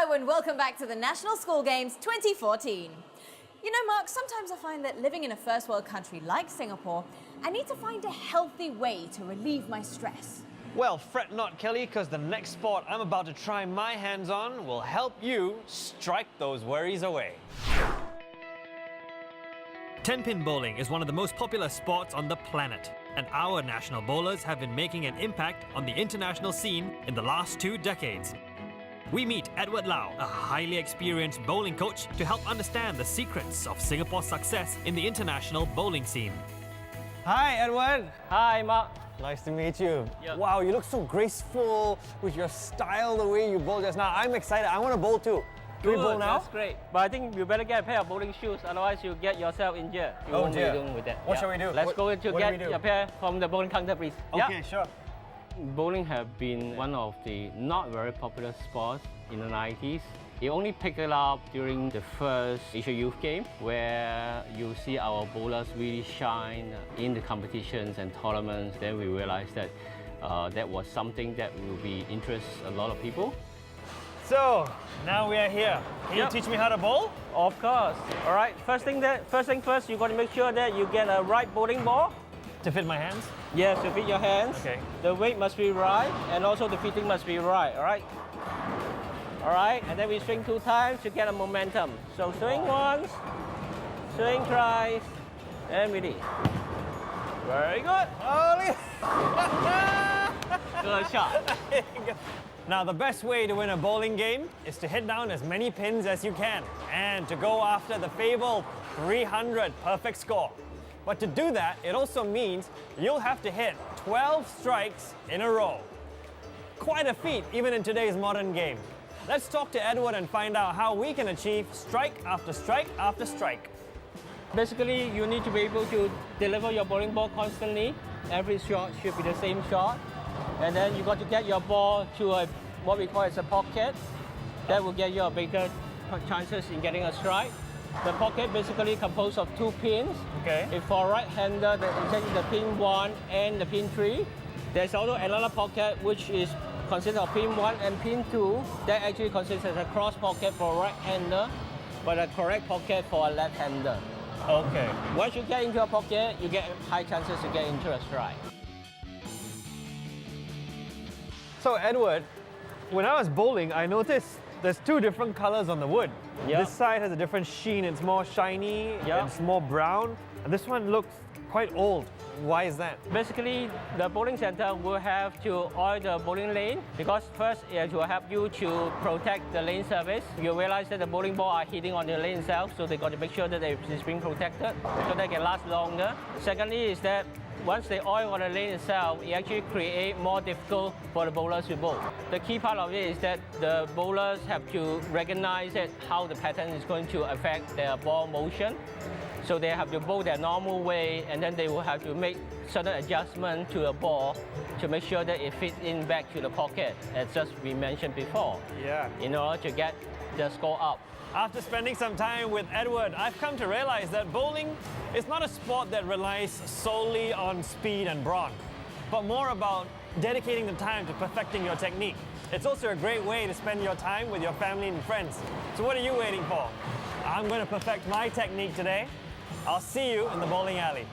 Hello and welcome back to the National School Games 2014. You know, Mark, sometimes I find that living in a first world country like Singapore, I need to find a healthy way to relieve my stress. Well, fret not, Kelly, because the next sport I'm about to try my hands on will help you strike those worries away. 10-pin bowling is one of the most popular sports on the planet, and our national bowlers have been making an impact on the international scene in the last 2 decades. We meet Edward Lau, a highly experienced bowling coach, to help understand the secrets of Singapore's success in the international bowling scene. Hi, Edward. Hi, Mark. Nice to meet you. Yep. Wow, you look so graceful with your style, the way you bowl just now. I'm excited. I want to bowl too. Do we bowl now? That's great. But I think you better get a pair of bowling shoes, otherwise you'll get yourself injured. You won't be doing with that. What shall we do? Let's go to get your pair from the bowling counter, please. Okay, sure. Bowling have been one of the not very popular sports in the 90s. It only picked it up during the first Asia Youth Game, where you see our bowlers really shine in the competitions and tournaments. Then we realized that that was something that will be interest a lot of people. So, now we are here. Can you teach me how to bowl? Of course. All right, first thing first, you got to make sure that you get a right bowling ball. To fit my hands? Yes, to fit your hands. Okay. The weight must be right, and also the fitting must be right, all right? All right, and then we swing 2 times to get a momentum. So swing once, swing twice, and release. Very good. Holy! Good shot. Now, the best way to win a bowling game is to hit down as many pins as you can and to go after the fabled 300 perfect score. But to do that, it also means you'll have to hit 12 strikes in a row. Quite a feat, even in today's modern game. Let's talk to Edward and find out how we can achieve strike after strike after strike. Basically, you need to be able to deliver your bowling ball constantly. Every shot should be the same shot. And then you got to get your ball to what we call as a pocket. That will get you a bigger chances in getting a strike. The pocket basically composed of 2 pins. Okay. If for a right-hander, the pin 1 and the pin 3. There's also another pocket which is consists of pin 1 and pin 2. That actually consists of a cross pocket for a right-hander, but a correct pocket for a left-hander. Okay. Once you get into a pocket, you get high chances to get into a strike. So Edward, when I was bowling, I noticed there's 2 different colors on the wood. Yep. This side has a different sheen, it's more shiny, Yep. it's more brown, and this one looks quite old. Why is that? Basically, the bowling center will have to oil the bowling lane because first it will help you to protect the lane surface. You realize that the bowling ball are hitting on the lane itself, so they got to make sure that it's being protected so they can last longer. Secondly is that once they oil on the lane itself, it actually creates more difficult for the bowlers to bowl. The key part of it is that the bowlers have to recognize that how the pattern is going to affect their ball motion. So they have to bowl their normal way, and then they will have to make certain adjustments to the ball to make sure that it fits in back to the pocket, as just we mentioned before. Yeah. In order to get the score up. After spending some time with Edward, I've come to realize that bowling is not a sport that relies solely on speed and brawn, but more about dedicating the time to perfecting your technique. It's also a great way to spend your time with your family and friends. So what are you waiting for? I'm going to perfect my technique today. I'll see you in the bowling alley.